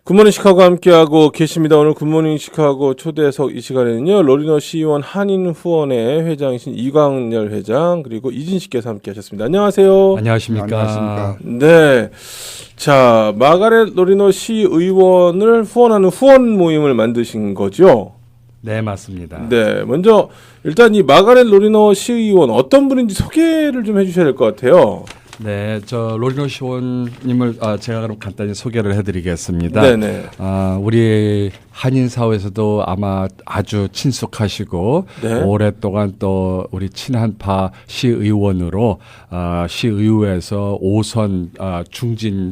굿모닝 시카고 함께하고 계십니다. 오늘 굿모닝 시카고 초대석 이 시간에는요. 로리너 시의원 한인후원회 회장이신 이광열 회장 그리고 이진 씨께서 함께하셨습니다. 안녕하세요. 안녕하십니까. 네, 자 마가렛 로리너 시의원을 후원하는 후원 모임을 만드신 거죠? 네, 맞습니다. 네, 먼저 일단 이 마가렛 로리너 시의원 어떤 분인지 소개를 좀 해주셔야 될 것 같아요. 네, 저 로리너 시의원님을 제가 그럼 간단히 소개를 해드리겠습니다. 네네. 우리 한인 사회에서도 아마 아주 친숙하시고 네. 오랫동안 또 우리 친한파 시의원으로 시의회에서 5선 중진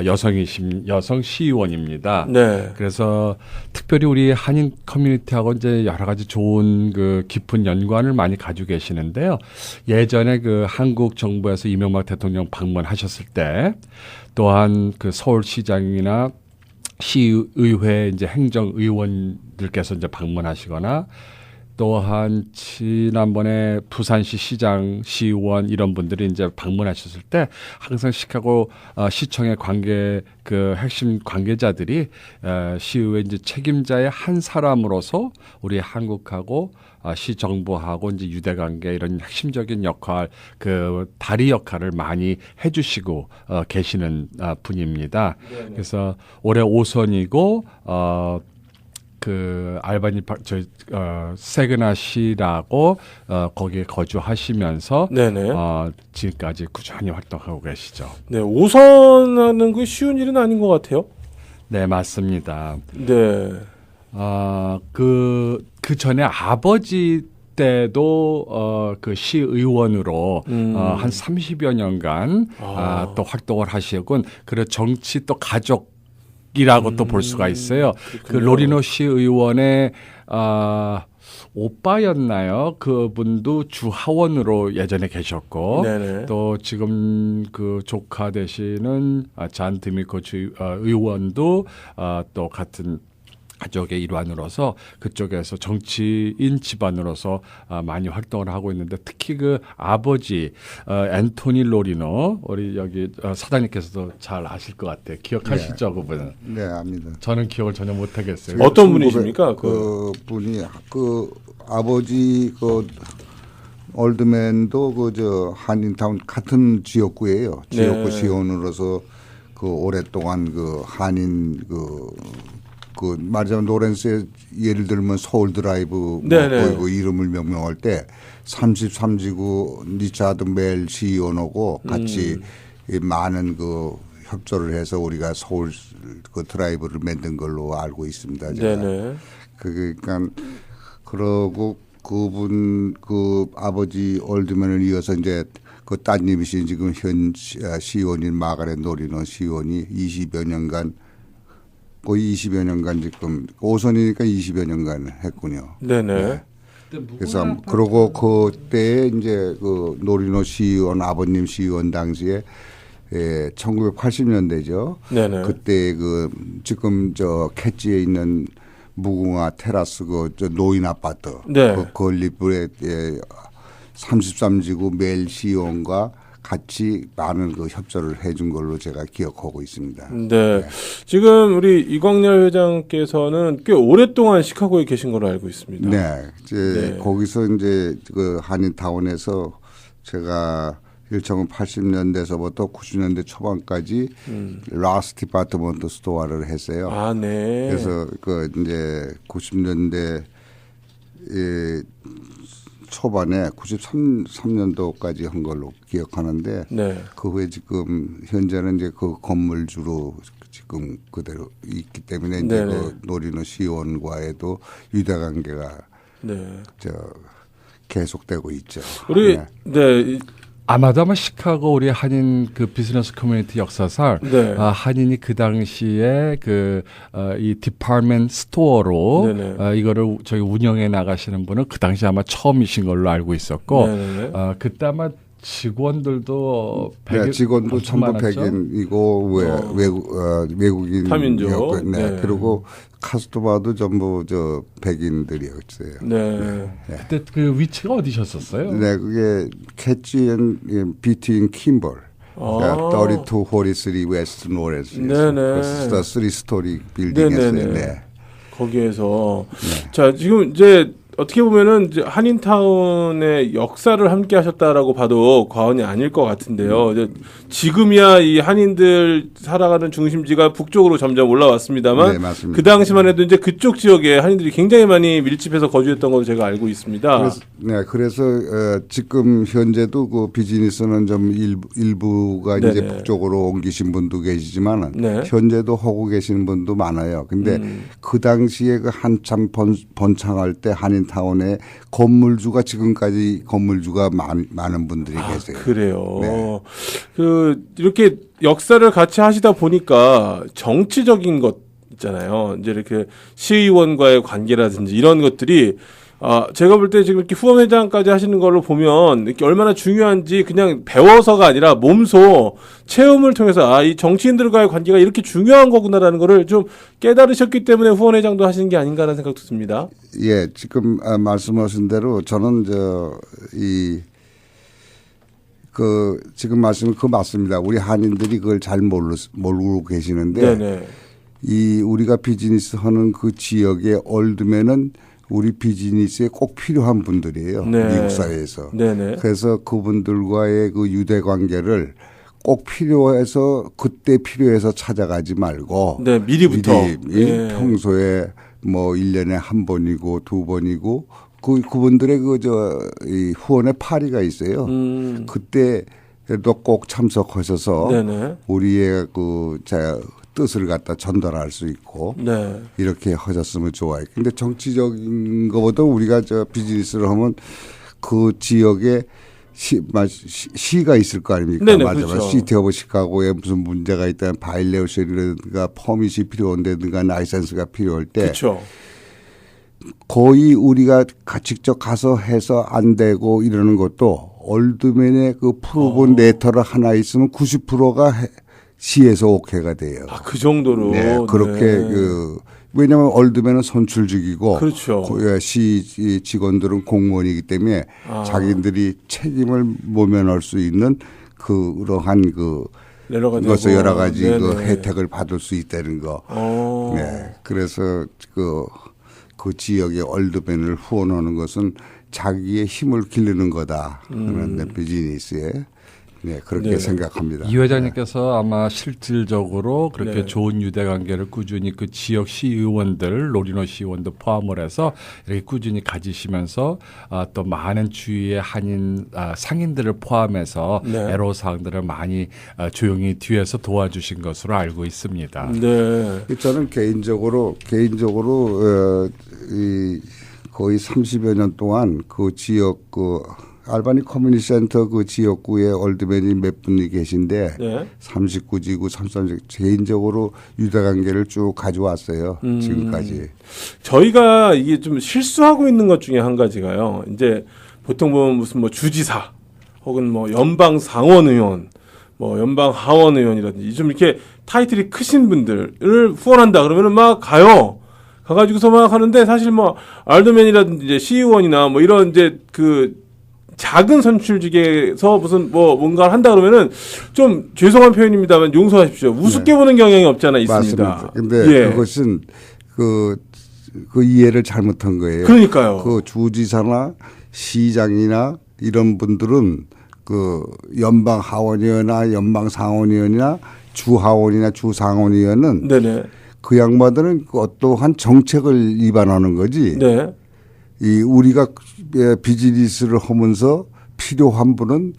여성 시의원입니다. 네. 그래서 특별히 우리 한인 커뮤니티하고 이제 여러 가지 좋은 그 깊은 연관을 많이 가지고 계시는데요. 예전에 그 한국 정부에서 이명박 대통령 방문하셨을 때 또한 그 서울시장이나 시의회 이제 행정의원들께서 이제 방문하시거나 또한 지난번에 부산시 시장, 시의원 이런 분들이 이제 방문하셨을 때 항상 시카고 시청의 그 핵심 관계자들이 시의회 이제 책임자의 한 사람으로서 우리 한국하고 시 정부하고 이제 유대 관계 이런 핵심적인 역할, 그 다리 역할을 많이 해주시고 계시는 분입니다. 네네. 그래서 올해 5선이고 그 알바니 세그나시라고 거기에 거주하시면서 네네. 지금까지 꾸준히 활동하고 계시죠. 네, 5선하는 그 쉬운 일은 아닌 것 같아요. 네, 맞습니다. 네. 그 전에 아버지 때도 그 시의원으로 한 30여 년간 또 활동을 하시곤 그리고 정치 또 가족이라고 또 볼 수가 있어요. 그렇군요. 그 로리노 시의원의 오빠였나요? 그분도 주하원으로 예전에 계셨고 네네. 또 지금 그 조카 되시는 잔 드미코 의원도 또 같은 가족의 일환으로서 그쪽에서 정치인 집안으로서 많이 활동을 하고 있는데 특히 그 아버지 앤토니 로리노 우리 여기 사장님께서도 잘 아실 것 같아요. 기억하시죠, 네. 그분은? 네, 압니다. 저는 기억을 전혀 못하겠어요. 어떤 분이십니까? 그 분이 그 아버지 그 올드맨도 그 저 한인타운 같은 지역구예요. 지역구 네. 시의원으로서 그 오랫동안 그 한인 그 말하자면 로렌스의 예를 들면 서울 드라이브 네네. 그 이름을 명명할 때 33지구 리차드 멜 시의원하고 같이 많은 그 협조를 해서 우리가 서울 그 드라이브를 만든 걸로 알고 있습니다. 제가. 네네. 그러니까 그러고 그분 그 아버지 올드맨을 이어서 이제 그 따님이신 지금 현 시의원인 마가렛 로리노 시의원이 20여 년간 거의 20여 년간 지금 5선이니까 20여 년간 했군요. 네네. 그래서 그러고 그때 이제 그 노리노 시의원 아버님 시의원 당시에 1980년대죠. 네네. 그때 그 지금 저 캐치에 있는 무궁화 테라스 저 노인 아파트 네. 그 건립에 33지구 멜 시의원과 같이 많은 그 협조를 해준 걸로 제가 기억하고 있습니다. 네. 지금 우리 이광열 회장께서는 꽤 오랫동안 시카고에 계신 걸로 알고 있습니다. 네. 이제 네. 거기서 이제 그 한인타운에서 제가 1980년대에서부터 90년대 초반까지 라스 디파트먼트 스토어를 했어요. 아, 네. 그래서 그 이제 90년대 초반에 93년도까지 한 걸로 기억하는데 네. 그 후에 지금 현재는 이제 그 건물주로 지금 그대로 있기 때문에 이제 네네. 그 노리노 시의원과에도 유대 관계가 네. 계속되고 있죠. 우리 네. 네. 아마도 시카고 우리 한인 그 비즈니스 커뮤니티 역사상 네. 한인이 그 당시에 이 디파트먼트 스토어로 네네. 이거를 저희 운영해 나가시는 분은 그 당시 아마 처음이신 걸로 알고 있었고 네네. 그때 아마 직원들도 네, 직원도 엄청 전부 많았죠? 백인이고 외국인 타민족. 네. 네. 그리고 카스토바도 전부 저 백인들이었어요. 네. 그때 그 위치가 어디셨었어요? 네, 그게 캐치 앤 비트인 킴벌. 3243 웨스트 노레스. 네네. 3스토리 빌딩이었어요. 네네네. 네. 거기에서 자 지금 이제 어떻게 보면은 이제 한인타운의 역사를 함께 하셨다라고 봐도 과언이 아닐 것 같은데요. 이제 지금이야 이 한인들 살아가는 중심지가 북쪽으로 점점 올라왔습니다만 네, 맞습니다. 그 당시만 해도 이제 그쪽 지역에 한인들이 굉장히 많이 밀집해서 거주했던 걸로 제가 알고 있습니다. 그래서 지금 현재도 그 비즈니스는 좀 일부가 이제 네네. 북쪽으로 옮기신 분도 계시지만 네. 현재도 하고 계시는 분도 많아요. 근데 그 당시에 그 한참 번창할 때 한인타운에 건물주가 지금까지 건물주가 많은 분들이 계세요. 그래요. 네. 그 이렇게 역사를 같이 하시다 보니까 정치적인 것 있잖아요. 이제 이렇게 시의원과의 관계라든지 이런 것들이 제가 볼 때 지금 이렇게 후원회장까지 하시는 걸로 보면 이렇게 얼마나 중요한지 그냥 배워서가 아니라 몸소 체험을 통해서 이 정치인들과의 관계가 이렇게 중요한 거구나라는 거를 좀 깨달으셨기 때문에 후원회장도 하시는 게 아닌가라는 생각도 듭니다. 예, 지금 말씀하신 대로 저는 지금 말씀 맞습니다. 우리 한인들이 그걸 잘 모르고 계시는데 네네. 우리가 비즈니스 하는 그 지역의 올드맨은 우리 비즈니스에 꼭 필요한 분들이에요. 네. 미국 사회에서. 네네. 그래서 그분들과의 그 유대 관계를 꼭 필요해서 그때 필요해서 찾아가지 말고 네, 미리부터. 미리 예. 평소에 뭐 1년에 한 번이고 두 번이고 그분들의 이 후원의 파리가 있어요. 그때도 꼭 참석하셔서 네네. 우리의 뜻을 갖다 전달할 수 있고 네. 이렇게 하셨으면 좋아요. 근데 정치적인 것보다 우리가 비즈니스를 하면 그 지역에 시가 있을 거 아닙니까? 네네, 맞아요. 그렇죠. 시티 오브 시카고에 무슨 문제가 있다면 바이레이션이라든가 퍼밋이 필요한다든가 라이센스가 필요할 때 그렇죠. 거의 우리가 직접 가서 해서 안 되고 이러는 것도 올드맨의 그 프로본 레터를 하나 있으면 90%가 시에서 오케이가 돼요. 그 정도로. 네, 그렇게 네. 왜냐하면 올드맨은 선출직이고 그렇죠. 시 직원들은 공무원이기 때문에 자기들이 책임을 모면할 수 있는 그러한 여러 가지 그 혜택을 받을 수 있다는 거. 네, 그래서 그 지역의 올드맨을 후원하는 것은 자기의 힘을 기르는 거다. 그런데 비즈니스에. 네, 그렇게 네. 생각합니다. 이 회장님께서 아마 실질적으로 그렇게 네. 좋은 유대 관계를 꾸준히 그 지역 시의원들, 로리노 시의원도 포함을 해서 이렇게 꾸준히 가지시면서 또 많은 주위의 한인 상인들을 포함해서 네. 애로사항들을 많이 조용히 뒤에서 도와주신 것으로 알고 있습니다. 네. 저는 개인적으로 거의 30여 년 동안 그 지역 알바니 커뮤니티 센터 그 지역구에 올드맨이 몇 분이 계신데 네. 39지구 33지구 개인적으로 유대 관계를 쭉 가져왔어요. 지금까지. 저희가 이게 좀 실수하고 있는 것 중에 한 가지가요. 이제 보통 보면 무슨 주지사 혹은 연방 상원 의원, 연방 하원 의원이라든지 좀 이렇게 타이틀이 크신 분들을 후원한다 그러면은 막 가요. 가가지고서 막 하는데 사실 알더맨이라든지 이제 시의원이나 이런 이제 작은 선출직에서 무슨 뭔가를 한다 그러면은 좀 죄송한 표현입니다만 용서하십시오. 우습게 보는 경향이 없지 않아 있습니다. 맞습니다. 근데 그것은 그 이해를 잘못한 거예요. 그러니까요. 그 주지사나 시장이나 이런 분들은 그 연방 하원의원이나 연방 상원의원이나 주하원이나 주상원의원은 네네. 그 양반들은 어떠한 정책을 위반하는 거지. 네. 우리가 비즈니스를 하면서 필요한 분은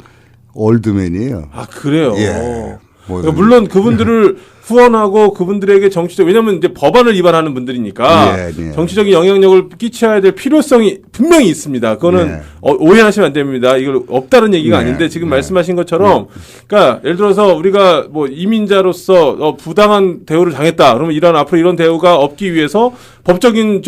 올드맨이에요. 그래요. 예. 그러니까 물론 그분들을 후원하고 그분들에게 정치적 왜냐하면 이제 법안을 위반하는 분들이니까 정치적인 영향력을 끼쳐야 될 필요성이 분명히 있습니다. 그거는 오해하시면 안 됩니다. 이걸 없다는 얘기가 아닌데 지금 말씀하신 것처럼 그러니까 예를 들어서 우리가 이민자로서 부당한 대우를 당했다. 그러면 앞으로 이런 대우가 없기 위해서 법적인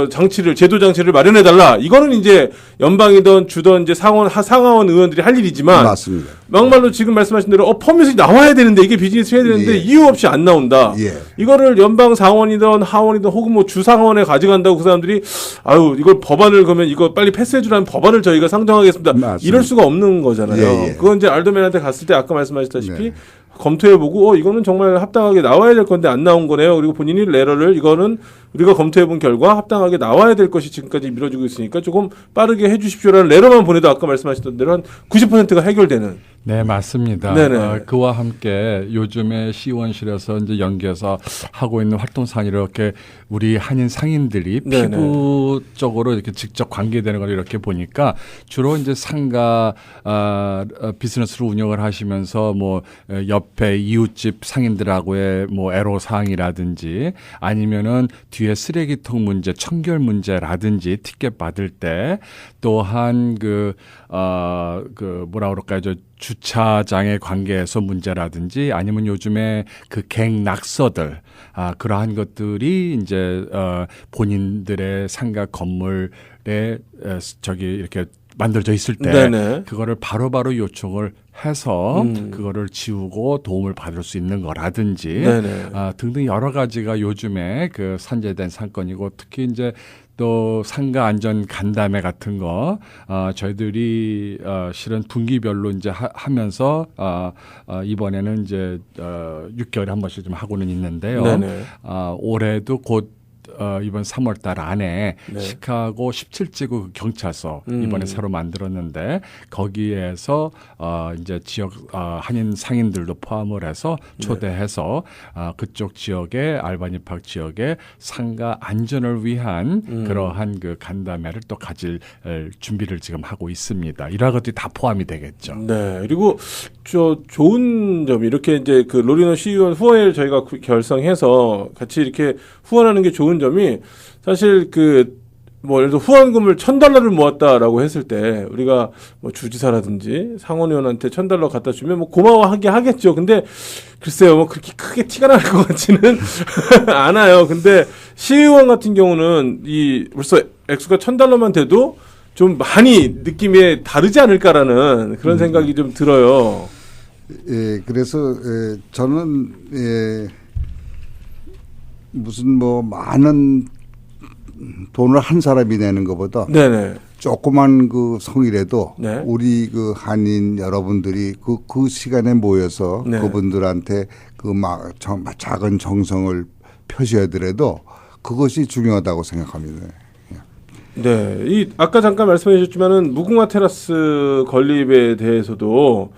장치를 제도 장치를 마련해 달라. 이거는 이제 연방이든 주든 이제 상하원 의원들이 할 일이지만 맞습니다. 막말로 지금 말씀하신 대로 퍼밋이 나와야 되는데 이게 비즈니스 해야 되는데 이 이유 없이 안 나온다. 예. 이거를 연방 상원이든 하원이든 혹은 뭐 주상원에 가져간다고 그 사람들이 아유 이걸 법안을 그러면 이거 빨리 패스해주라는 법안을 저희가 상정하겠습니다. 맞습니다. 이럴 수가 없는 거잖아요. 예, 예. 그건 이제 알더맨한테 갔을 때 아까 말씀하셨다시피 네. 검토해보고 이거는 정말 합당하게 나와야 될 건데 안 나온 거네요. 그리고 본인이 레러를 이거는 우리가 검토해본 결과 합당하게 나와야 될 것이 지금까지 미뤄지고 있으니까 조금 빠르게 해주십시오라는 레러만 보내도 아까 말씀하셨던 대로 한 90%가 해결되는. 네, 맞습니다. 네네. 그와 함께 요즘에 시의원실에서 이제 연계해서 하고 있는 활동상이 이렇게 우리 한인 상인들이 네네. 피부 쪽으로 이렇게 직접 관계되는 걸 이렇게 보니까 주로 이제 상가 비즈니스를 운영을 하시면서 뭐 옆에 이웃집 상인들하고의 뭐 애로사항이라든지 아니면은 뒤에 쓰레기통 문제, 청결 문제라든지 티켓 받을 때 또한 그 뭐라 그럴까요? 저 주차장의 관계에서 문제라든지 아니면 요즘에 그 갱 낙서들 그러한 것들이 이제 본인들의 상가 건물에 저기 이렇게 만들어져 있을 때 네네. 그거를 바로바로 요청을 해서 그거를 지우고 도움을 받을 수 있는 거라든지 네네. 등등 여러 가지가 요즘에 그 산재된 사건이고 특히 이제 또 상가 안전 간담회 같은 거 저희들이 실은 분기별로 이제 하면서 이번에는 이제 6개월에 한 번씩 좀 하고는 있는데요. 네네. 올해도 곧 이번 3월 달 안에 네. 시카고 17지구 경찰서 이번에 새로 만들었는데 거기에서 이제 지역 한인 상인들도 포함을 해서 초대해서 그쪽 지역의 알바니 파크 지역의 상가 안전을 위한 그러한 그 간담회를 또 가질 준비를 지금 하고 있습니다. 이러한 것들이 다 포함이 되겠죠. 네. 그리고 저 좋은 점이 이렇게 이제 그 로리노 시의원 후원회를 저희가 결성해서 같이 이렇게 후원하는 게 좋은 점이 사실 그 뭐 예를 들어 후원금을 $1,000를 모았다라고 했을 때 우리가 뭐 주지사라든지 상원의원한테 $1,000 갖다 주면 뭐 고마워하게 하겠죠. 근데 글쎄요, 뭐 그렇게 크게 티가 날 것 같지는 않아요. 근데 시의원 같은 경우는 이 벌써 액수가 $1,000만 돼도 좀 많이 느낌이 다르지 않을까라는 그런 생각이 좀 들어요. 예, 그래서 저는 무슨 뭐 많은 돈을 한 사람이 내는 것보다 네네. 조그만 그 성이라도 네. 우리 그 한인 여러분들이 그 시간에 모여서 네. 그분들한테 그 작은 정성을 표시하더라도 그것이 중요하다고 생각합니다. 네, 이 아까 잠깐 말씀해 주셨지만은 무궁화 테라스 건립에 대해서도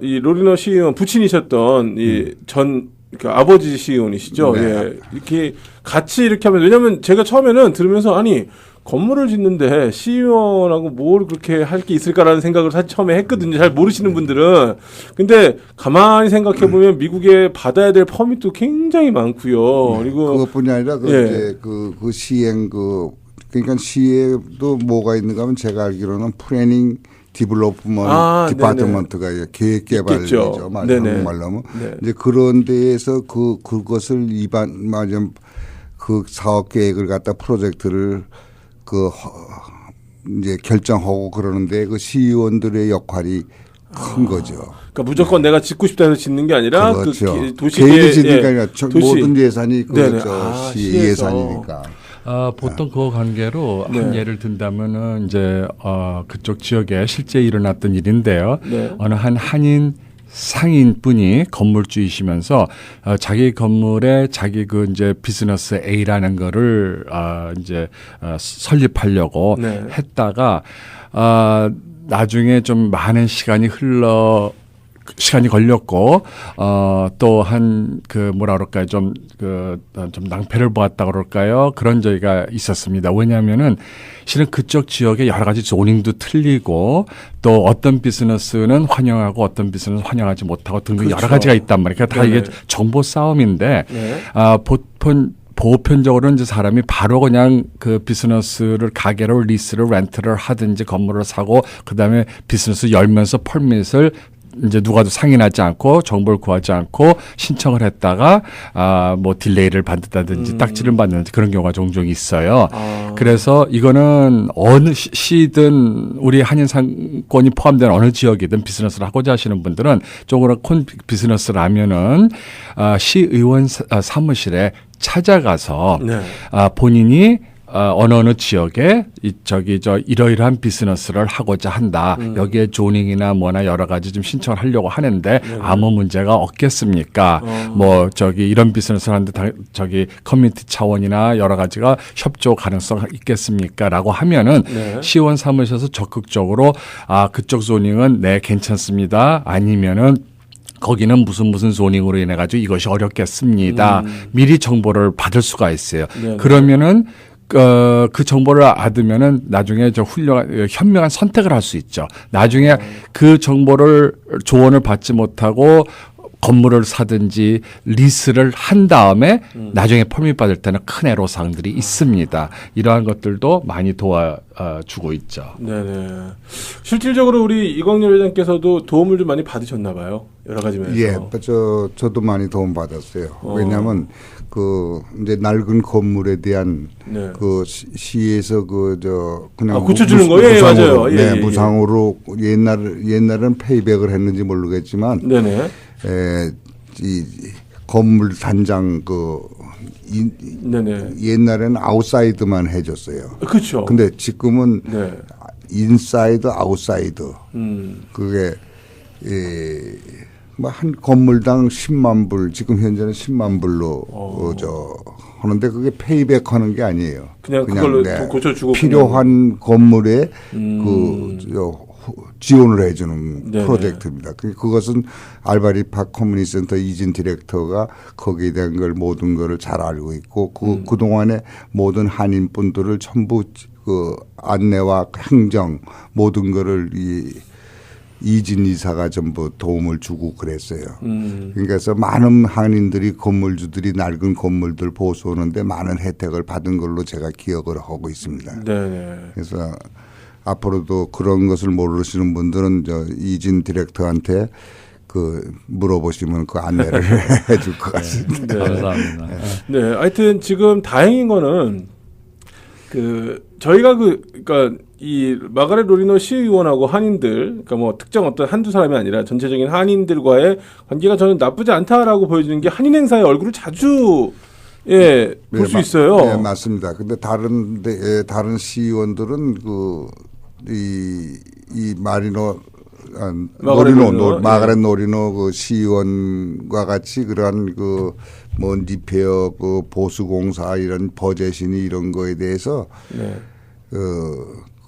이 로리노 시의원 부친이셨던 이 전 그 아버지 시의원이시죠. 네. 예, 이렇게 같이 이렇게 하면 왜냐하면 제가 처음에는 들으면서 아니 건물을 짓는데 시의원하고 뭘 그렇게 할 게 있을까라는 생각을 사실 처음에 했거든요. 잘 모르시는 분들은. 근데 가만히 생각해 보면 미국에 받아야 될 퍼밋도 굉장히 많고요. 그리고 그것뿐이 아니라 그 예. 이제 그 시행 그러니까 시에도 뭐가 있는가 하면 제가 알기로는 플래닝 디벨롭먼트 디파트먼트가 계획개발이죠. 한국말로 하면. 네. 이제 그런 데에서 그것을 그 사업 계획을 갖다 프로젝트를 이제 결정하고 그러는데 그 시의원들의 역할이 큰 거죠. 그러니까 무조건 내가 짓고 싶다 해서 짓는 게 아니라 그렇죠. 그 도시 개인이 짓는 게 아니라 도시. 모든 예산이 네네. 시 시에서. 예산이니까. 보통 그 관계로 네. 한 예를 든다면은 이제 그쪽 지역에 실제 일어났던 일인데요. 네. 어느 한 한인 상인분이 건물주이시면서 자기 건물에 자기 그 이제 비즈니스 A라는 거를 이제 설립하려고 네. 했다가 나중에 좀 많은 시간이 걸렸고 또한 그 뭐라 그럴까요 좀 낭패를 보았다 그럴까요 그런 저희가 있었습니다. 왜냐하면은 실은 그쪽 지역에 여러 가지 조닝도 틀리고 또 어떤 비즈니스는 환영하고 어떤 비즈니스는 환영하지 못하고 등등 그렇죠. 여러 가지가 있단 말이에요. 그러니까 다 네네. 이게 정보 싸움인데 네. 보편적으로는 이제 사람이 바로 그냥 그 비즈니스를 가게를 리스를 렌트를 하든지 건물을 사고 그다음에 비즈니스 열면서 펄밋을 이제 누가도 상의하지 않고 정보를 구하지 않고 신청을 했다가 뭐 딜레이를 받는다든지 딱지를 받는다든지 그런 경우가 종종 있어요. 그래서 이거는 어느 시든 우리 한인 상권이 포함된 어느 지역이든 비즈니스를 하고자 하시는 분들은 쪽으로 콘 비즈니스라면은 시의원 사무실에 찾아가서 네. 본인이 어느 지역에 이러이러한 비즈니스를 하고자 한다. 여기에 조닝이나 뭐나 여러 가지 좀 신청을 하려고 하는데 아무 문제가 없겠습니까? 이런 비즈니스를 하는데 커뮤니티 차원이나 여러 가지가 협조 가능성 있겠습니까? 라고 하면은 네. 시의원 사무실에서 적극적으로 그쪽 조닝은 네, 괜찮습니다. 아니면은 거기는 무슨 조닝으로 인해 가지고 이것이 어렵겠습니다. 미리 정보를 받을 수가 있어요. 네네. 그러면은 그 정보를 얻으면은 나중에 현명한 선택을 할 수 있죠. 나중에 그 정보를 조언을 받지 못하고 건물을 사든지 리스를 한 다음에 나중에 퍼밋 받을 때는 큰 애로사항들이 있습니다. 이러한 것들도 많이 도와주고 있죠. 네네. 실질적으로 우리 이광렬 회장께서도 도움을 좀 많이 받으셨나 봐요. 여러 가지 면에서. 예, 저도 많이 도움 받았어요. 왜냐하면 이제 낡은 건물에 대한 네. 시에서 그냥 고쳐주는 거예요? 예, 맞아요. 네, 예. 무상으로 옛날은 페이백을 했는지 모르겠지만, 네네. 이 건물 단장 네네. 옛날에는 아웃사이드만 해줬어요. 그렇죠. 근데 지금은 네. 인사이드, 아웃사이드. 그게 한 건물당 10만 불, 지금 현재는 10만 불로 하는데 그게 페이백 하는 게 아니에요. 그냥 그걸로 고쳐주고 필요한 건물에 지원을 해주는 네네. 프로젝트입니다. 그것은 알바리 팍 커뮤니티 센터 이진 디렉터가 거기에 대한 걸 모든 거를 잘 알고 있고 그동안에 모든 한인 분들을 전부 안내와 행정 모든 거를 이진 이사가 전부 도움을 주고 그랬어요. 그래서 많은 한인들이 건물주들이 낡은 건물들 보수하는데 많은 혜택을 받은 걸로 제가 기억을 하고 있습니다. 네네. 그래서 앞으로도 그런 것을 모르시는 분들은 이진 디렉터한테 물어보시면 그 안내를 해줄 것 같습니다. 네. 감사합니다. 네. 하여튼 지금 다행인 거는 저희가 그러니까 이 마가렛 로리노 시의원하고 한인들, 그러니까 특정 어떤 한두 사람이 아니라 전체적인 한인들과의 관계가 저는 나쁘지 않다라고 보여지는 게 한인 행사의 얼굴을 자주 볼 수 있어요. 네, 맞습니다. 근데 다른 시의원들은 이 마가렛 노리노 시의원과 같이 그러한 리페어 보수공사 이런 버젯이니 이런 거에 대해서 네.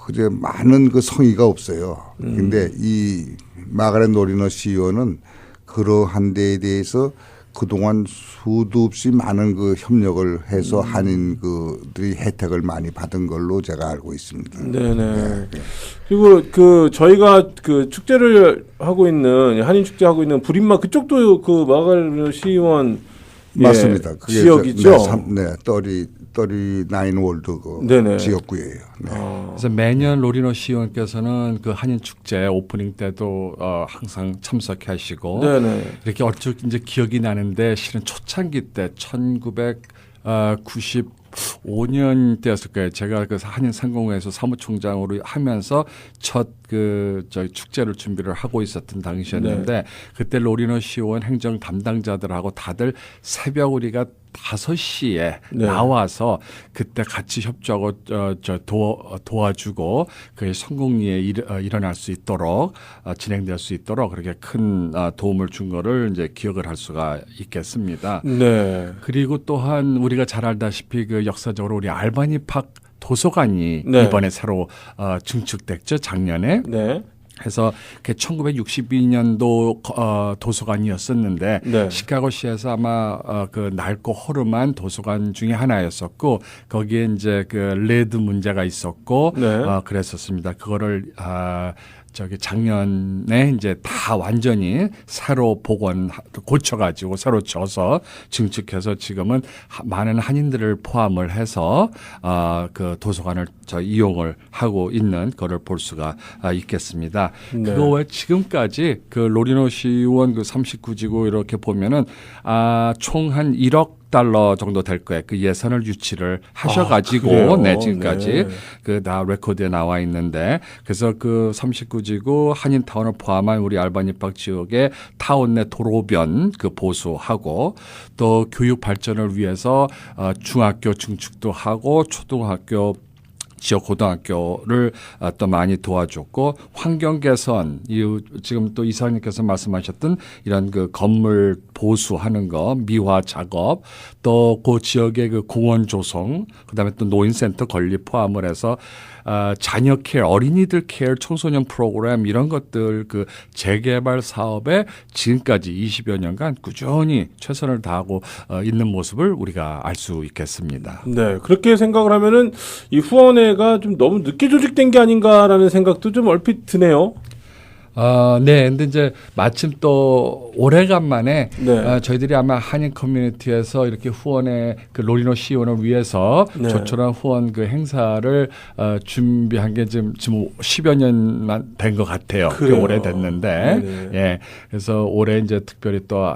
그제 많은 성의가 없어요. 근데 이 마가렛 노리노 시의원은 그러한 데에 대해서 그동안 수도 없이 많은 협력을 해서 한인들이 혜택을 많이 받은 걸로 제가 알고 있습니다. 네네. 네. 그리고 저희가 축제를 하고 있는 한인 축제 하고 있는 불임마 그쪽도 마가렛 시의원 맞습니다. 그게 지역이죠. 네, 39 월드 지역구예요. 네. 그래서 매년 로리노 시의원께서는 그 한인 축제 오프닝 때도 항상 참석하시고 네네. 이렇게 얼추 이제 기억이 나는데 실은 초창기 때 1995년 때였을 거예요. 제가 한인 상공회에서 사무총장으로 하면서 첫 저희 축제를 준비를 하고 있었던 당시였는데 네. 그때 로리노 시의원 행정 담당자들하고 다들 새벽 우리가 5시에 네. 나와서 그때 같이 협조하고 도와주고 그게 성공리에 일어날 수 있도록 진행될 수 있도록 그렇게 큰 도움을 준 거를 이제 기억을 할 수가 있겠습니다. 네. 그리고 또한 우리가 잘 알다시피 역사적으로 우리 알바니 팍 도서관이 네. 이번에 새로 증축됐죠, 작년에. 네. 해서 1962년도 도서관이었었는데 네. 시카고시에서 아마 낡고 허름한 도서관 중에 하나였었고 거기에 이제 레드 문제가 있었고 네. 그랬었습니다. 그거를 작년에 이제 다 완전히 새로 고쳐가지고 새로 져서 증축해서 지금은 많은 한인들을 포함을 해서 그 도서관을 이용을 하고 있는 거를 볼 수가 있겠습니다. 네. 그거 외 지금까지 로리노 시의원 39지구 이렇게 보면은 총 한 1억 $10 정도 될 거예요. 그 예산을 유치를 하셔가지고 그래요? 네, 지금까지 네. 그 다 레코드에 나와 있는데 그래서 그 39지구 한인타운을 포함한 우리 알바니 박 지역의 타운 내 도로변 그 보수하고 또 교육 발전을 위해서 중학교 증축도 하고 초등학교 지역 고등학교를 또 많이 도와줬고 환경 개선, 지금 또 이사님께서 말씀하셨던 이런 그 건물 보수하는 거, 미화 작업, 또 그 지역의 그 공원 조성, 그다음에 또 노인센터 건립 포함을 해서 자녀 케어, 어린이들 케어, 청소년 프로그램 이런 것들 그 재개발 사업에 지금까지 20여 년간 꾸준히 최선을 다하고 있는 모습을 우리가 알 수 있겠습니다. 네, 그렇게 생각을 하면은 이 후원회가 좀 너무 늦게 조직된 게 아닌가라는 생각도 좀 얼핏 드네요. 네. 근데 이제 마침 또 오래간만에 네. 저희들이 아마 한인 커뮤니티에서 이렇게 후원의 그 로리노 시의원을 위해서 네. 조촐한 후원 그 행사를 준비한 게 지금 10여 년만 된 것 같아요. 꽤 그래요. 오래됐는데. 네네. 예. 그래서 올해 이제 특별히 또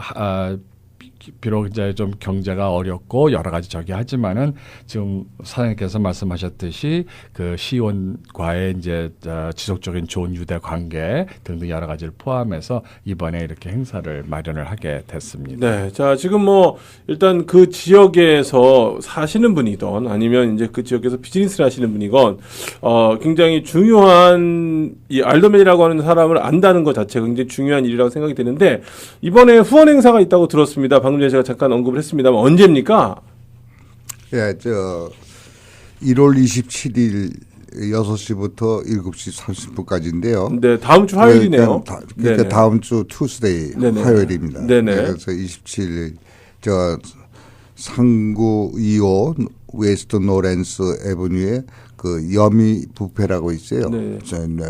비록 이제 좀 경제가 어렵고 여러 가지 저기 하지만은 지금 사장님께서 말씀하셨듯이 그 시의원과의 이제 지속적인 좋은 유대 관계 등등 여러 가지를 포함해서 이번에 이렇게 행사를 마련을 하게 됐습니다. 네, 자 지금 뭐 일단 그 지역에서 사시는 분이건 아니면 이제 그 지역에서 비즈니스를 하시는 분이건 굉장히 중요한 이 알더맨이라고 하는 사람을 안다는 것 자체가 굉장히 중요한 일이라고 생각이 되는데 이번에 후원 행사가 있다고 들었습니다. 방금 전에 제가 잠깐 언급을 했습니다만 언제입니까? 예, 1월 27일 6시부터 7시 30분까지인데요. 네, 다음 주 화요일이네요. 그러니까 네네. 다음 주 투스데이 네네. 화요일입니다. 네네. 그래서 27일 3925 웨스트 노렌스 에버뉴에 그 여미 뷔페라고 있어요. 네.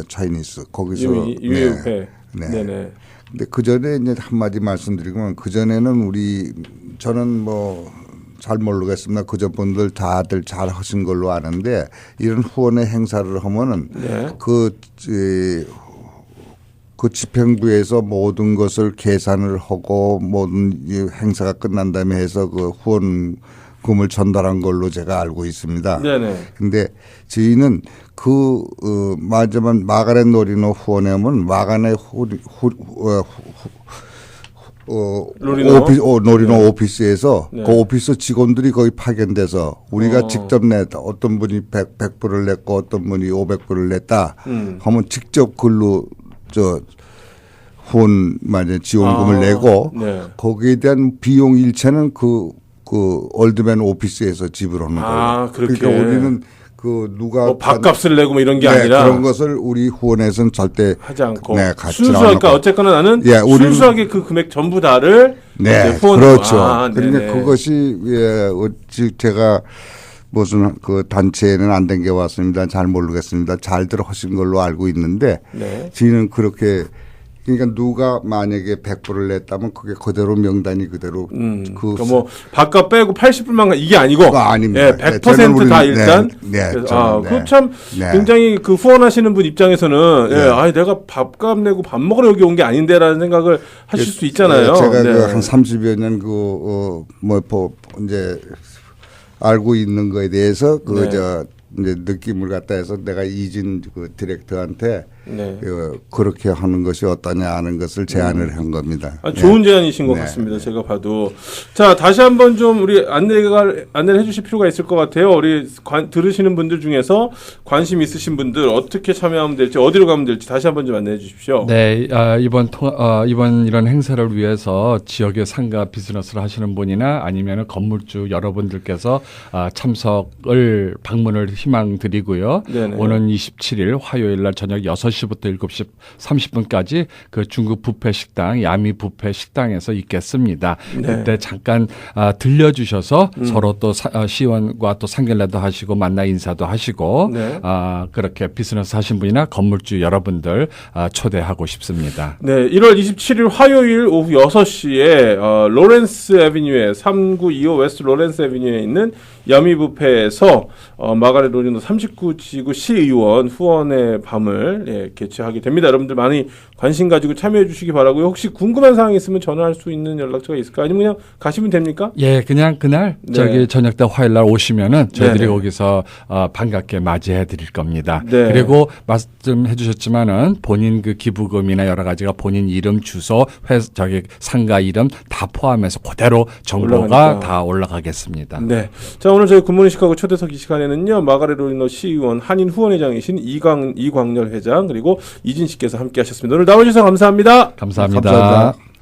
차이니스 거기서 유유회. 네. 네네. 근데 그 전에 이제 한마디 말씀드리면 그 전에는 저는 뭐 잘 모르겠습니다. 그전 분들 다들 잘 하신 걸로 아는데 이런 후원의 행사를 하면은 네. 그 집행부에서 모든 것을 계산을 하고 모든 이 행사가 끝난 다음에 해서 그 후원금을 전달한 걸로 제가 알고 있습니다. 네네. 근데 저희는 마가렛 노리노 후원회는 마가렛 노리노 오피스에서 네. 그 오피스 직원들이 거의 파견돼서 우리가 직접 냈다. 어떤 분이 100불을 냈고 어떤 분이 500불을 냈다. 하면 직접 글로 후원 지원금을 내고 네. 거기에 대한 비용 일체는 그 올드맨 오피스에서 지불하는 거예요. 그렇게. 그러니까 우리는 누가 뭐 밥값을 내고 뭐 이런 게 네, 아니라 그런 것을 우리 후원에서는 절대 하지 않고 같이 순수하니까 어쨌거나 나는 순수하게 그 금액 전부 다를 네, 후원으로. 그렇죠. 그러니까 네네. 그것이 제가 무슨 그 단체에는 안 된 게 왔습니다. 잘 모르겠습니다. 잘들 하신 걸로 알고 있는데 네. 저희는 그렇게 그러니까 누가 만약에 100불을 냈다면 그게 그대로 명단이 그대로 그러니까 뭐 밥값 빼고 80불만 이게 아니고 아닙니다. 예, 100% 다 일단 네, 그거 참 굉장히 그 후원하시는 분 입장에서는 내가 밥값 내고 밥 먹으러 여기 온 게 아닌데라는 생각을 하실 수 있잖아요. 제가 네. 한 30여 년 이제 알고 있는 거에 대해서 이제 느낌을 갖다 해서 내가 이진 그 디렉터한테 네. 그렇게 하는 것이 어떠냐 하는 것을 제안을 한 겁니다. 좋은 제안이신 것 같습니다. 제가 봐도. 자, 다시 한번 좀 우리 안내를 해주실 필요가 있을 것 같아요. 우리 들으시는 분들 중에서 관심 있으신 분들 어떻게 참여하면 될지 어디로 가면 될지 다시 한번 좀 안내해 주십시오. 네, 이번 이런 행사를 위해서 지역의 상가 비즈니스를 하시는 분이나 아니면 건물주 여러분들께서 참석을 방문을 희망드리고요. 네네. 오는 27일 화요일 날 저녁 6시부터 7시 30분까지 그 중국 뷔페 식당, 야미 뷔페 식당에서 있겠습니다. 네. 그때 잠깐 들려주셔서 서로 또 시의원과 또 상견례도 하시고 만나 인사도 하시고 네. 그렇게 비즈니스 하신 분이나 건물주 여러분들 초대하고 싶습니다. 네, 1월 27일 화요일 오후 6시에 로렌스 애비뉴에 3925 웨스트 로렌스 애비뉴에 있는 여미 뷔페에서 마가렛 로리노 39지구 시의원 후원의 밤을 개최하게 됩니다. 여러분들 많이 관심 가지고 참여해 주시기 바라고요. 혹시 궁금한 사항이 있으면 전화할 수 있는 연락처가 있을까요? 아니면 그냥 가시면 됩니까? 예, 그냥 그날 네. 저기 저녁 때 화요일 날 오시면은 저희들이 네네. 거기서 반갑게 맞이해 드릴 겁니다. 네. 그리고 말씀해 주셨지만은 본인 그 기부금이나 여러 가지가 본인 이름, 주소, 저기 상가 이름 다 포함해서 그대로 정보가 올라가니까. 다 올라가겠습니다. 네. 자, 오늘 저희 굿모닝 시카고 초대석 이 시간에는요, 마가렛 로리너 시의원, 한인 후원회장이신 이광열 회장, 그리고 이진 씨께서 함께 하셨습니다. 오늘 나와주셔서 감사합니다. 감사합니다. 감사합니다.